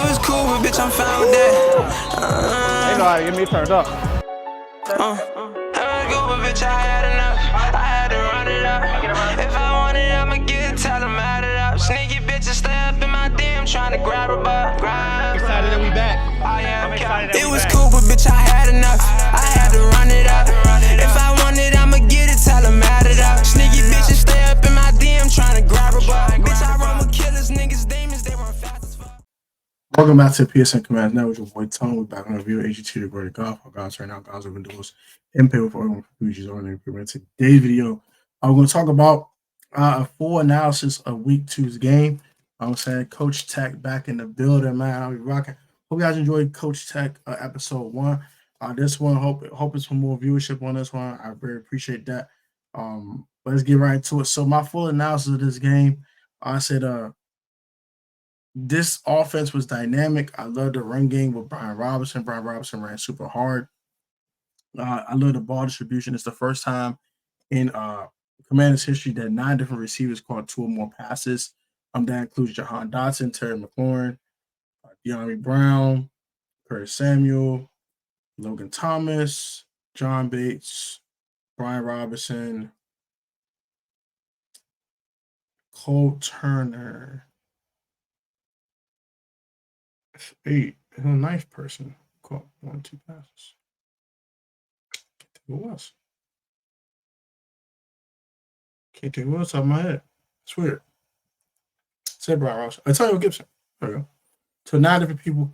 was cool, but bitch, I'm fine with that. They know how to get me turned up. It was cool, but bitch, I had enough. I had to run it up. If I want it, I'ma get it, tell them add it up. Sneaky bitches stay up in my DM trying to grab her butt. I'm excited that we back. I'm excited that it was cool, but bitch, I had enough. I had to run it up. If I want it, I'ma get it, tell them add it up. Sneaky bitches stay up in my DM trying to grab her butt. Bitch, I run with killers, niggas, demons, they run fast as fuck. Welcome back to PSN Commands Now with your boy Tony. We're back on the review of AGT the Great Golf. Our guys right now, guys open doors and pay for everyone Fuji's on there. Today's video, I'm going to talk about a full analysis of week 2's game. I'm saying Coach Tech back in the building, man. I'll be rocking. Hope you guys enjoyed Coach Tech episode 1. This one, hope it's for more viewership on this one. I very appreciate that. Let's get right into it. So my full analysis of this game, I said this offense was dynamic. I love the run game with Brian Robinson. Brian Robinson ran super hard. I love the ball distribution. It's the first time in Commanders history that 9 different receivers caught 2 or more passes. That includes Jahan Dotson, Terry McLaurin, De'Ami Brown, Curtis Samuel, Logan Thomas, John Bates, Brian Robinson, Cole Turner. That's 8. A nice person caught 1 or 2 passes. Can't think who it was. Can't think who else off my head. It's weird. Said Brian Robinson. Antonio Gibson. There we go. So 9 different people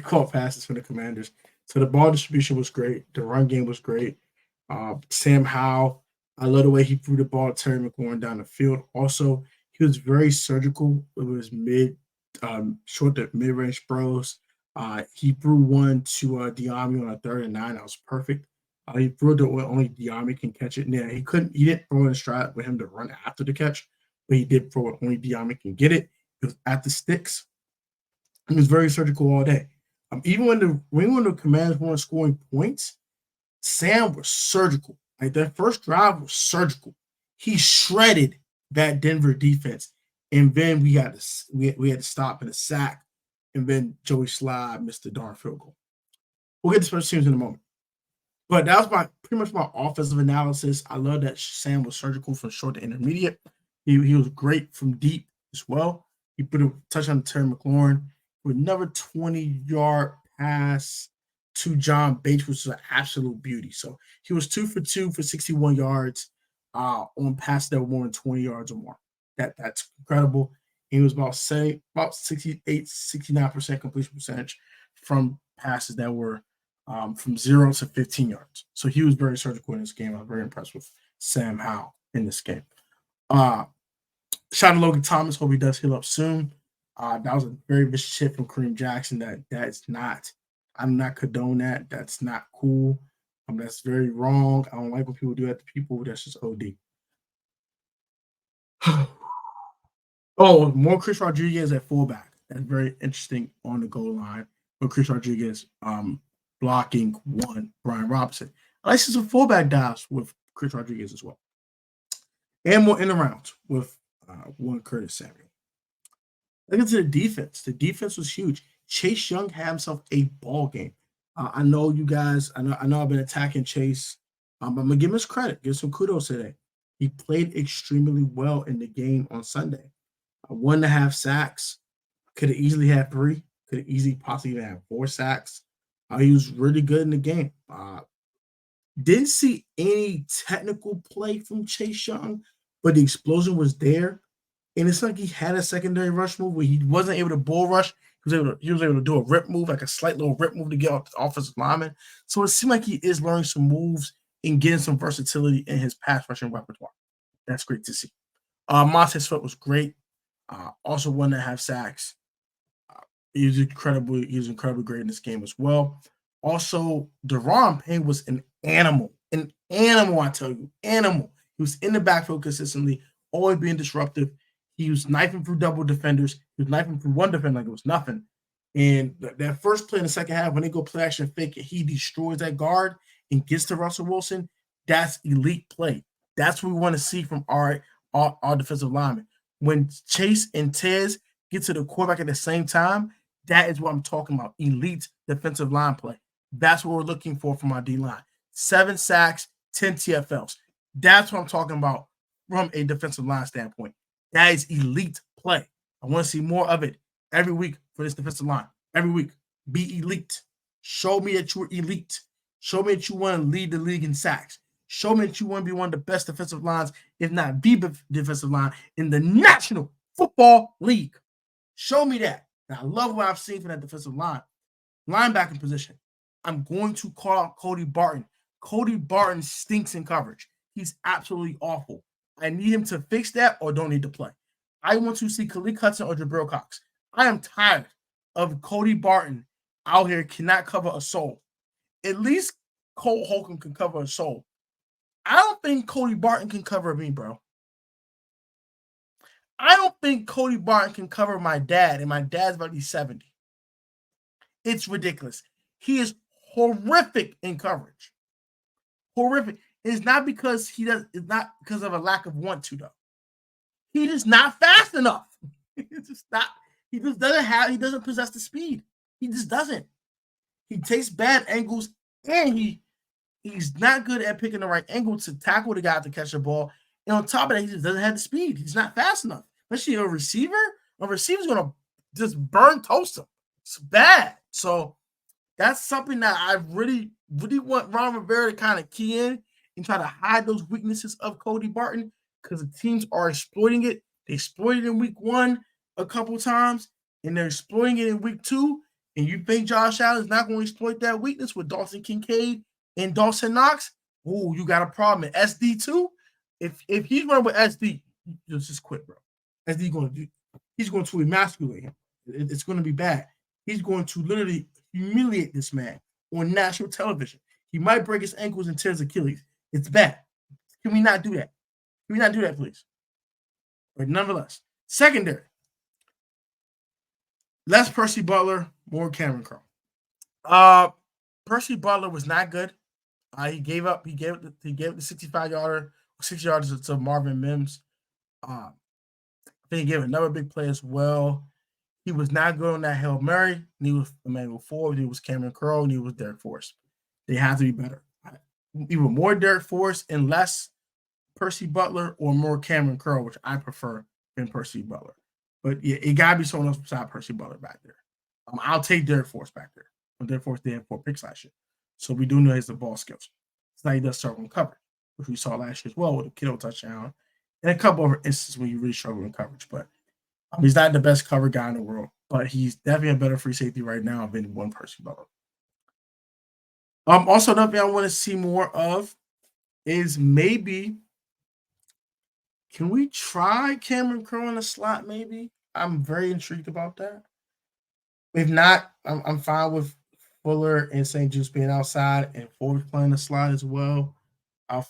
caught passes for the Commanders. So the ball distribution was great. The run game was great. Sam Howell, I love the way he threw the ball to Terry McLaurin down the field. Also, he was very surgical with his short to mid-range throws. He threw one to De'Ami on a 3rd and 9. That was perfect. He threw it to where only De'Ami can catch it. Yeah, he didn't throw it in stride with him to run after the catch, but he did throw it only De'Ami can get it. It was at the sticks. He was very surgical all day. Even when the Commanders weren't scoring points, Sam was surgical. Like that first drive was surgical. He shredded that Denver defense, and then we had to stop in a sack, and then Joey Slide missed the darn field goal. We'll get to special teams in a moment. But that was pretty much my offensive analysis. I love that Sam was surgical from short to intermediate. He was great from deep as well. He put a touchdown to Terry McLaurin with another 20-yard pass to John Bates, which was an absolute beauty. So he was 2 for 2 for 61 yards on passes that were more than 20 yards or more. That's incredible. He was about 68, 69% completion percentage from passes that were from 0 to 15 yards. So he was very surgical in this game. I was very impressed with Sam Howell in this game. Shout out to Logan Thomas. Hope he does heal up soon. That was a very vicious hit from Kareem Jackson. I'm not condone that. That's not cool. That's very wrong. I don't like when people do that to people. That's just OD. Oh, more Chris Rodriguez at fullback. That's very interesting on the goal line. But Chris Rodriguez blocking one Brian Robinson. I like some fullback dives with Chris Rodriguez as well. And more in the rounds with one Curtis Samuel. Look into the defense. The defense was huge. Chase Young had himself a ball game. I know you guys. I know I've been attacking Chase. I'm gonna give him his credit. Give some kudos today. He played extremely well in the game on Sunday. 1.5 sacks. Could have easily had 3. Could have easily possibly had 4 sacks. He was really good in the game. Didn't see any technical play from Chase Young, but the explosion was there. And it's like he had a secondary rush move where he wasn't able to bull rush. He was able to do a rip move, like a slight little rip move to get off the offensive lineman. So it seemed like he is learning some moves and getting some versatility in his pass rushing repertoire. That's great to see. Montez Sweat was great. Also 1.5 sacks. He was incredibly great in this game as well. Also, Deron Payne was an animal. An animal, I tell you. Animal. He was in the backfield consistently, always being disruptive. He was knifing through double defenders. He was knifing through one defender like it was nothing. And that first play in the second half, when they go play action fake and he destroys that guard and gets to Russell Wilson, that's elite play. That's what we want to see from our defensive linemen. When Chase and Tez get to the quarterback at the same time, That is what I'm talking about. Elite defensive line play. That's what we're looking for from our D-line. 7 sacks, 10 TFLs. That's what I'm talking about from a defensive line standpoint. That is elite play. I want to see more of it every week for this defensive line. Every week. Be elite. Show me that you're elite. Show me that you want to lead the league in sacks. Show me that you want to be one of the best defensive lines, if not the defensive line, in the National Football League. Show me that. And I love what I've seen from that defensive line. Linebacking position. I'm going to call out Cody Barton. Cody Barton stinks in coverage. He's absolutely awful. I need him to fix that or don't need to play. I want to see Khalil Hudson or Jabril Cox. I am tired of Cody Barton out here cannot cover a soul. At least Cole Holcomb can cover a soul. I don't think Cody Barton can cover me, bro. I don't think Cody Barton can cover my dad, and my dad's about to be 70. It's ridiculous. He is horrific in coverage. Horrific. It's not because it's not because of a lack of want to, though. He is not fast enough. It's just not. He doesn't possess the speed. He just doesn't. He takes bad angles, and he's not good at picking the right angle to tackle the guy to catch the ball. And on top of that, he just doesn't have the speed. He's not fast enough. Especially a receiver. A receiver's going to just burn toast him. It's bad. So that's something that I really, really want Ron Rivera to kind of key in and try to hide those weaknesses of Cody Barton, because the teams are exploiting it. They exploited it in week 1 a couple times, and they're exploiting it in week 2. And you think Josh Allen's not going to exploit that weakness with Dawson Kincaid and Dawson Knox? Oh, you got a problem. And SD2, if he's running with SD, just quit, bro. SD he's going to emasculate him. It's going to be bad. He's going to literally humiliate this man on national television. He might break his ankles and tear his Achilles. It's bad. Can we not do that? Can we not do that, please? But nonetheless, secondary. Less Percy Butler, more Cameron Curl. Percy Butler was not good. He gave up the 65-yarder, 60 yards to Marvin Mims. I think he gave another big play as well. He was not good on that Hail Mary. And he was Emmanuel Ford. He was Cameron Curl. And he was Derek Forrest. They have to be better. Either more Derek Forrest and less Percy Butler, or more Cameron Curl, which I prefer than Percy Butler. But yeah, it got to be someone else beside Percy Butler back there. I'll take Derek Forrest back there. Derek Forrest did have 4 picks last year. So we do know he has the ball skills. So now he does struggle in coverage, which we saw last year as well with a Kittle touchdown and a couple of instances when you really struggle in coverage. But he's not the best cover guy in the world, but he's definitely a better free safety right now than one Percy Butler. Also, another thing I want to see more of is maybe, can we try Cameron Curl in the slot maybe? I'm very intrigued about that. If not, I'm fine with Fuller and St. Juice being outside and Forbes playing the slot as well.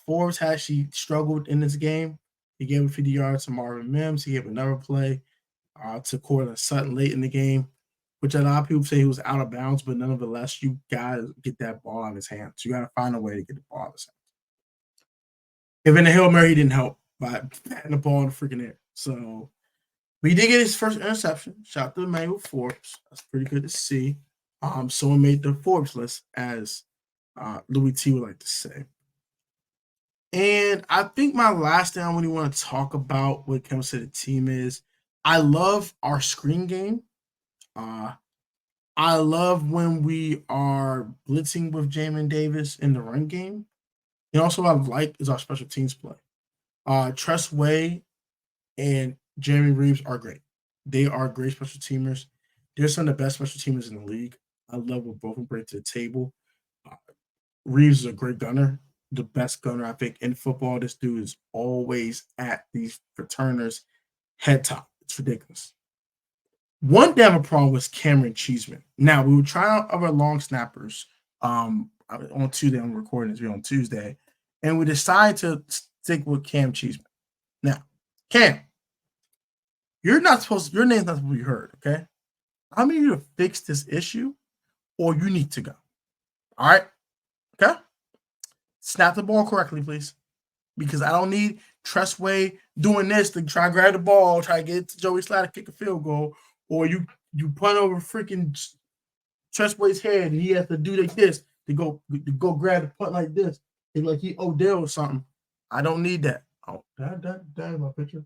Forbes actually struggled in this game. He gave 50 yards to Marvin Mims. He gave another play to Cortland Sutton late in the game, which a lot of people say he was out of bounds, but nonetheless, you got to get that ball out of his hands. You got to find a way to get the ball out of his hands. If in the Hail Mary, he didn't help by patting the ball in the freaking air. So, but he did get his first interception. Shout out to Emmanuel Forbes. That's pretty good to see. Someone made the Forbes list, as Louis T would like to say. And I think my last thing I really want to talk about when it comes to the team is I love our screen game. I love when we are blitzing with Jamin Davis in the run game. And also what I like is our special teams play. Tress Way and Jeremy Reeves are great. They are great special teamers. They're some of the best special teamers in the league. I love what both of them bring to the table. Reeves is a great gunner, the best gunner, I think, in football. This dude is always at these returners' head top. It's ridiculous. One thing I have a problem with Cameron Cheeseman. Now, we were trying out other long snappers on Tuesday. I'm recording this video on Tuesday, and we decided to stick with Cam Cheeseman. Now, Cam, your name's not supposed to be heard, okay? I need you to fix this issue, or you need to go. All right? Okay? Snap the ball correctly, please. Because I don't need Tressway doing this to try to grab the ball, try to get it to Joey Slye to kick a field goal, or you you punt over freaking Tressway's head, and he has to do like this to go grab the punt like this. It's like he Odell or something. I don't need that. Oh, that is my picture.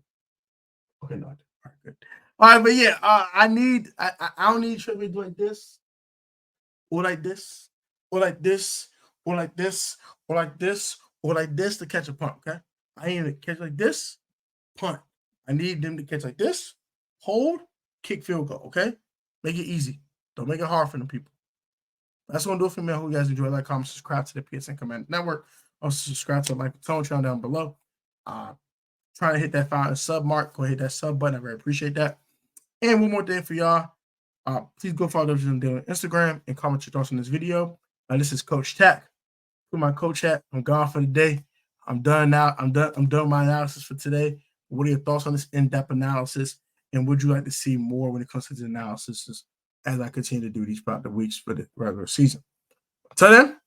Okay, no. All right, good. All right, but yeah, I don't need Tressway like this, or like this, or like this, or like this, or like this, or like this to catch a punt. Okay, I ain't even catch like this, punt. I need them to catch like this, hold, kick, field goal. Okay, make it easy. Don't make it hard for them people. That's going to do it for me. I hope you guys enjoy. Like, comment, subscribe to the PSN Command Network. Also, subscribe to the Tony channel down below. Trying to hit that 5 sub mark. Go hit that sub button. I very appreciate that. And one more thing for y'all. Please go follow us on Instagram and comment your thoughts on this video. This is Coach Tack. Put my coach hat. I'm gone for the day. I'm done now. I'm done with my analysis for today. What are your thoughts on this in-depth analysis? And would you like to see more when it comes to the analysis as I continue to do these throughout the weeks for the regular season? Until then,